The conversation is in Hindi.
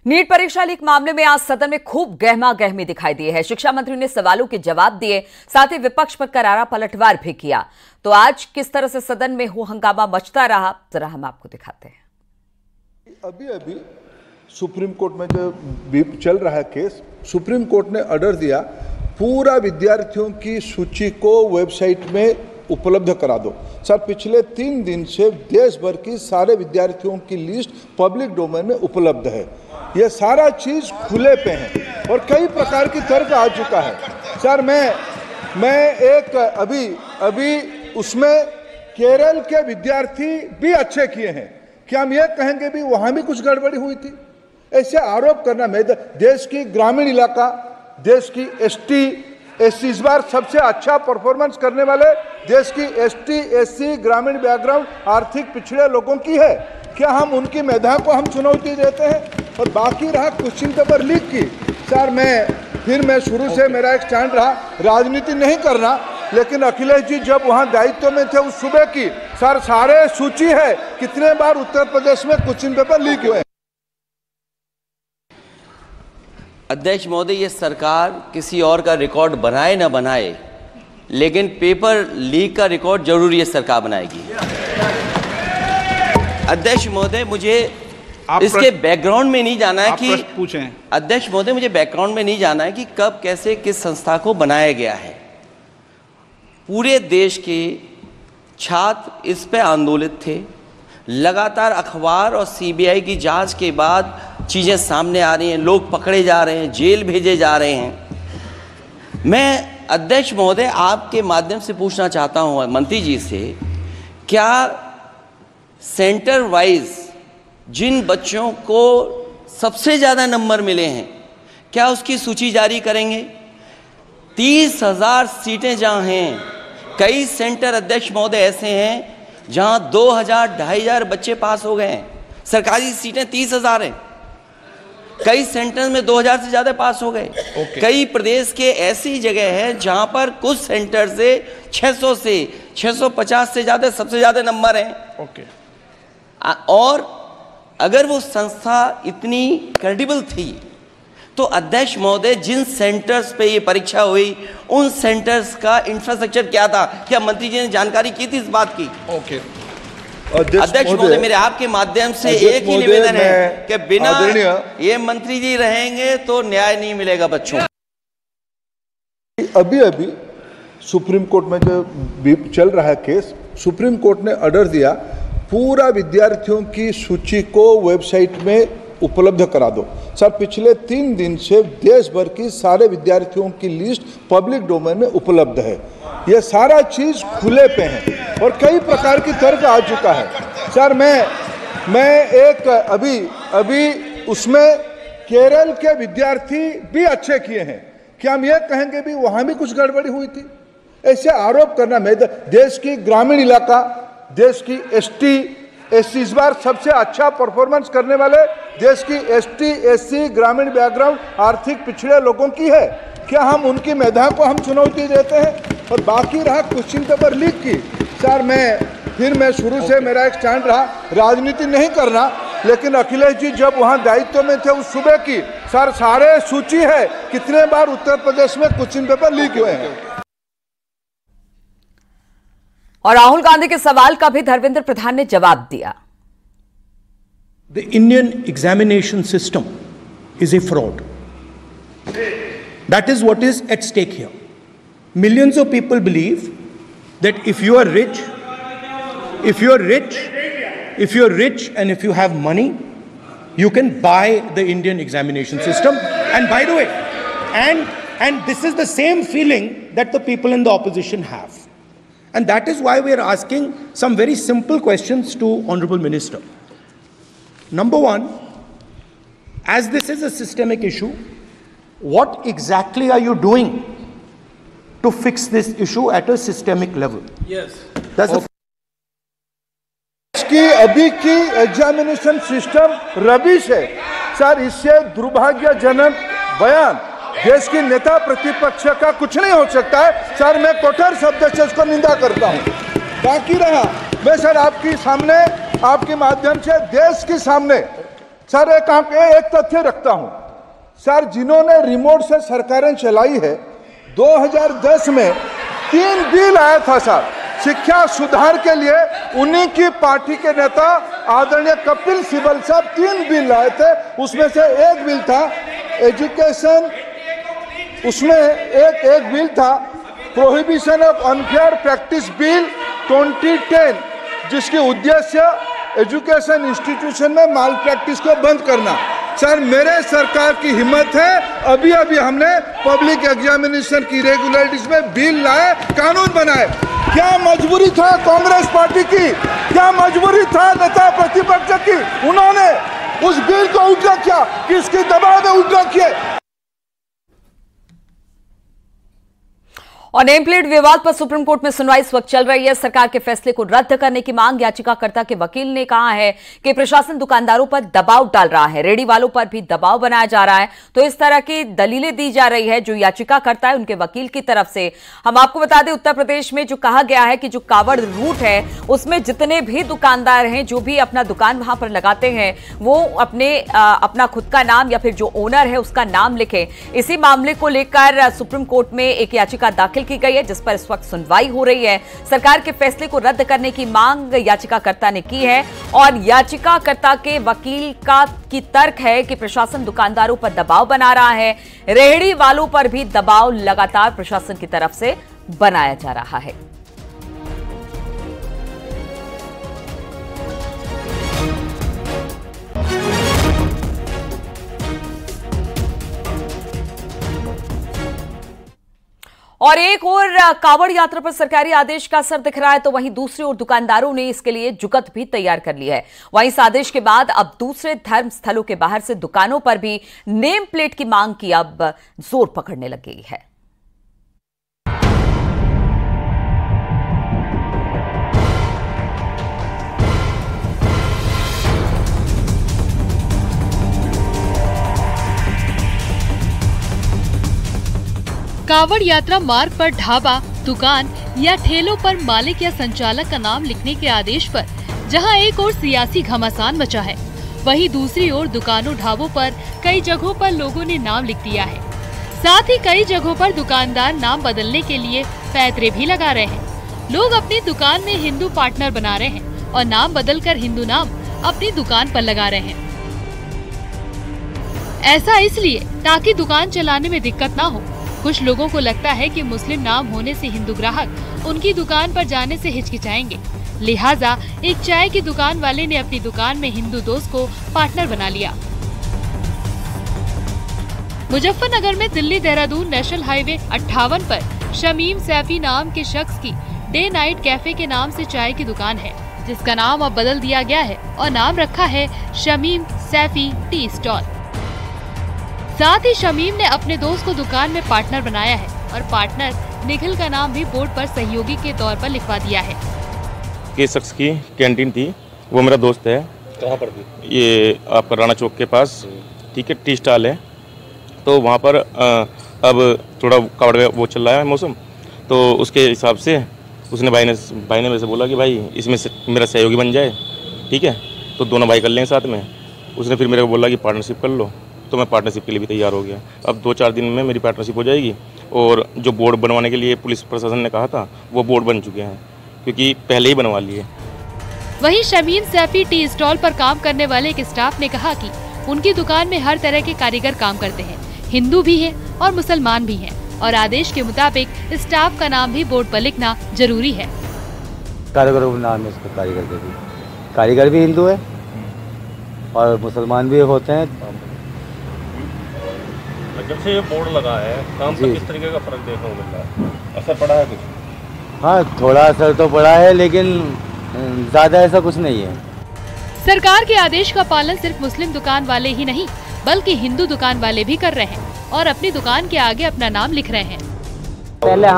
नीट परीक्षा लीक मामले में आज सदन में खूब गहमा गहमी दिखाई दी है। शिक्षा मंत्री ने सवालों के जवाब दिए, साथ ही विपक्ष पर करारा पलटवार भी किया। तो आज किस तरह से सदन में हो हंगामा मचता रहा, जरा हम आपको दिखाते हैं। अभी सुप्रीम कोर्ट में जो चल रहा है केस, सुप्रीम कोर्ट ने ऑर्डर दिया पूरा विद्यार्थियों की सूची को वेबसाइट में उपलब्ध करा दो। सर, पिछले 3 दिन से देश भर की सारे विद्यार्थियों की लिस्ट पब्लिक डोमेन में उपलब्ध है। ये सारा चीज खुले पे है और कई प्रकार की तर्क आ चुका है। सर, मैं एक अभी उसमें केरल के विद्यार्थी भी अच्छे किए हैं, क्या हम ये कहेंगे भी वहां भी कुछ गड़बड़ी हुई थी? ऐसे आरोप करना, मैं देश की ग्रामीण इलाका, देश की एसटी इस बार सबसे अच्छा परफॉर्मेंस करने वाले देश की एसटी ग्रामीण बैकग्राउंड आर्थिक पिछड़े लोगों की है, क्या हम उनकी मेधा को हम चुनौती देते हैं? और बाकी रहा क्वेश्चन पेपर लीक की, सर मैं शुरू से मेरा एक स्टैंड रहा, राजनीति नहीं करना, लेकिन अखिलेश जी जब वहां दायित्व में थे उस सुबह की सर सारे सूची है कितने बार उत्तर प्रदेश में क्वेश्चन पेपर लीक हुए। अध्यक्ष महोदय, ये सरकार किसी और का रिकॉर्ड बनाए ना बनाए, लेकिन पेपर लीक का रिकॉर्ड जरूर ये सरकार बनाएगी। अध्यक्ष महोदय, मुझे इसके बैकग्राउंड में नहीं जाना है कि पूछें। अध्यक्ष महोदय, मुझे बैकग्राउंड में नहीं जाना है कि कब कैसे किस संस्था को बनाया गया है। पूरे देश के छात्र इस पे आंदोलित थे। लगातार अखबार और सीबीआई की जांच के बाद चीज़ें सामने आ रही हैं, लोग पकड़े जा रहे हैं, जेल भेजे जा रहे हैं। मैं अध्यक्ष महोदय आपके माध्यम से पूछना चाहता हूं मंत्री जी से, क्या सेंटर वाइज जिन बच्चों को सबसे ज़्यादा नंबर मिले हैं, क्या उसकी सूची जारी करेंगे? 30,000 सीटें जहाँ हैं, कई सेंटर अध्यक्ष महोदय ऐसे हैं जहाँ 2,000 2,500 बच्चे पास हो गए हैं। सरकारी सीटें 30,000 हैं, कई सेंटर में 2,000 से ज़्यादा पास हो गए। कई प्रदेश के ऐसी जगह है जहाँ पर कुछ सेंटर से 600 से 650 से ज़्यादा सबसे ज़्यादा नंबर हैं। और अगर वो संस्था इतनी क्रेडिबल थी तो अध्यक्ष महोदय जिन सेंटर्स पे ये परीक्षा हुई उन सेंटर्स का इंफ्रास्ट्रक्चर क्या था? क्या मंत्री जी ने जानकारी की थी इस बात की? अध्यक्ष महोदय, मेरे आपके माध्यम से एक ही निवेदन है कि बिना ये मंत्री जी रहेंगे तो न्याय नहीं मिलेगा बच्चों। अभी सुप्रीम कोर्ट में जो चल रहा है केस, सुप्रीम कोर्ट ने ऑर्डर दिया पूरा विद्यार्थियों की सूची को वेबसाइट में उपलब्ध करा दो। सर, पिछले 3 दिन से देश भर की सारे विद्यार्थियों की लिस्ट पब्लिक डोमेन में उपलब्ध है। ये सारा चीज खुले पे है और कई प्रकार की तर्क आ चुका है। सर, मैं एक अभी उसमें केरल के विद्यार्थी भी अच्छे किए हैं, क्या हम ये कहेंगे भी वहां भी कुछ गड़बड़ी हुई थी? ऐसे आरोप करना, मैं देश की ग्रामीण इलाका, देश की एसटी इस बार सबसे अच्छा परफॉर्मेंस करने वाले देश की एसटी ग्रामीण बैकग्राउंड आर्थिक पिछड़े लोगों की है, क्या हम उनकी मेधा को हम चुनौती देते हैं? और बाकी रहा क्वेश्चन पेपर लीक की, सर मैं शुरू से मेरा एक स्टैंड रहा, राजनीति नहीं करना, लेकिन अखिलेश जी जब वहां दायित्व में थे उस सुबह की सर सारे सूची है कितने बार उत्तर प्रदेश में क्वेश्चन पेपर लीक हुए हैं। और राहुल गांधी के सवाल का भी धर्मेंद्र प्रधान ने जवाब दिया। The Indian examination system is a fraud. That is what is at stake here. Millions of people believe that if you are rich and if you have money, you can buy the Indian examination system. And by the way, and this is the same feeling that the people in the opposition have. And that is why we are asking some very simple questions to Honorable Minister. Number one, as this is a systemic issue, what exactly are you doing to fix this issue at a systemic level? Yes. That's की अभी की एग्जामिनेशन सिस्टम रबिश है सर, इससे दुर्भाग्यजनक बयान देश की नेता प्रतिपक्ष का कुछ नहीं हो सकता है। सर, मैं कठोर शब्द से इसको निंदा करता हूं। बाकी रहा, मैं सर आपके सामने, आपके माध्यम से देश के सामने सर एक तथ्य रखता हूं सर, जिन्होंने रिमोट से सरकारें चलाई है 2010 में 3 बिल आया था सर शिक्षा सुधार के लिए, उन्हीं की पार्टी के नेता आदरणीय कपिल सिब्बल साहब 3 बिल लाए थे। उसमें से एक बिल था एजुकेशन, उसमें एक बिल था prohibition of unfair practice bill 2010, जिसकी उद्देश्य एजुकेशन इंस्टीट्यूशन में माल प्रैक्टिस को बंद करना। सर मेरे सरकार की हिम्मत है, अभी हमने पब्लिक एग्जामिनेशन की रेगुलरिटीज में बिल लाए, कानून बनाए। क्या मजबूरी था कांग्रेस पार्टी की, क्या मजबूरी था नेता प्रतिपक्ष की? उन्होंने उस बिल को उल्टा किया, किसके दबाव में उल्टा किया? और नेम प्लेट विवाद पर सुप्रीम कोर्ट में सुनवाई इस वक्त चल रही है। सरकार के फैसले को रद्द करने की मांग याचिकाकर्ता के वकील ने कहा है कि प्रशासन दुकानदारों पर दबाव डाल रहा है, रेहड़ी वालों पर भी दबाव बनाया जा रहा है। तो इस तरह की दलीलें दी जा रही है जो याचिकाकर्ता है उनके वकील की तरफ से। हम आपको बता दें, उत्तर प्रदेश में जो कहा गया है कि जो कावड़ रूट है उसमें जितने भी दुकानदार हैं, जो भी अपना दुकान वहां पर लगाते हैं, वो अपना खुद का नाम या फिर जो ओनर है उसका नाम लिखें। इसी मामले को लेकर सुप्रीम कोर्ट में एक याचिका दाखिल की गई है जिस पर इस वक्त सुनवाई हो रही है। सरकार के फैसले को रद्द करने की मांग याचिकाकर्ता ने की है और याचिकाकर्ता के वकील की तर्क है कि प्रशासन दुकानदारों पर दबाव बना रहा है, रेहड़ी वालों पर भी दबाव लगातार प्रशासन की तरफ से बनाया जा रहा है। और एक और कावड़ यात्रा पर सरकारी आदेश का असर दिख रहा है, तो वहीं दूसरी ओर दुकानदारों ने इसके लिए जुगत भी तैयार कर ली है। वहीं इस आदेश के बाद अब दूसरे धर्म स्थलों के बाहर से दुकानों पर भी नेम प्लेट की मांग की अब जोर पकड़ने लग गई है। कावड़ यात्रा मार्ग पर ढाबा, दुकान या ठेलों पर मालिक या संचालक का नाम लिखने के आदेश पर जहां एक ओर सियासी घमासान मचा है, वहीं दूसरी ओर दुकानों ढाबों पर कई जगहों पर लोगों ने नाम लिख दिया है। साथ ही कई जगहों पर दुकानदार नाम बदलने के लिए पैतरे भी लगा रहे हैं। लोग अपनी दुकान में हिंदू पार्टनर बना रहे हैं और नाम बदलकर हिंदू नाम अपनी दुकान पर लगा रहे हैं। ऐसा इसलिए ताकि दुकान चलाने में दिक्कत न हो। कुछ लोगों को लगता है कि मुस्लिम नाम होने से हिंदू ग्राहक उनकी दुकान पर जाने से हिचकिचाएंगे, लिहाजा एक चाय की दुकान वाले ने अपनी दुकान में हिंदू दोस्त को पार्टनर बना लिया। मुजफ्फरनगर में दिल्ली देहरादून नेशनल हाईवे 58 पर शमीम सैफी नाम के शख्स की डे नाइट कैफे के नाम से चाय की दुकान है, जिसका नाम अब बदल दिया गया है और नाम रखा है शमीम सैफी टी स्टॉल। साथ ही शमीम ने अपने दोस्त को दुकान में पार्टनर बनाया है और पार्टनर निखिल का नाम भी बोर्ड पर सहयोगी के तौर पर लिखवा दिया है। किस शख्स की कैंटीन थी, वो मेरा दोस्त है। कहाँ पर थी? ये आपका राणा चौक के पास, ठीक है, टी स्टॉल है। तो वहाँ पर अब थोड़ा कावड़ वो चल रहा है मौसम, तो उसके हिसाब से उसने भाई ने मेरे से बोला कि भाई इसमें से मेरा सहयोगी बन जाए, ठीक है, तो दोनों भाई कर लें साथ में। उसने फिर मेरे को बोला कि पार्टनरशिप कर लो, तो मैं पार्टनरशिप के लिए भी तैयार हो गया। अब 2-4 दिन में मेरी पार्टनरशिप हो जाएगी और जो बोर्ड बनवाने के लिए पुलिस प्रशासन ने कहा था वो बोर्ड बन चुके हैं, क्योंकि पहले ही बनवा लिए। वहीं शमीम सैफी टी स्टॉल पर काम करने वाले एक स्टाफ ने कहा कि उनकी दुकान में हर तरह के कारीगर काम करते हैं, हिंदू भी हैं और मुसलमान भी हैं, और आदेश के मुताबिक स्टाफ का नाम भी बोर्ड पर लिखना जरूरी है। कारीगर नाम है इसका, कारीगर भी हिंदू है और मुसलमान भी होते हैं। जब से ये बोर्ड लगा है, काम पर किस तरीके का फर्क देखने को मिल रहा है? असर पड़ा है कुछ? हाँ, थोड़ा असर तो पड़ा है, लेकिन ज्यादा ऐसा कुछ नहीं है। सरकार के आदेश का पालन सिर्फ मुस्लिम दुकान वाले ही नहीं बल्कि हिंदू दुकान वाले भी कर रहे हैं और अपनी दुकान के आगे अपना नाम लिख रहे हैं। पहले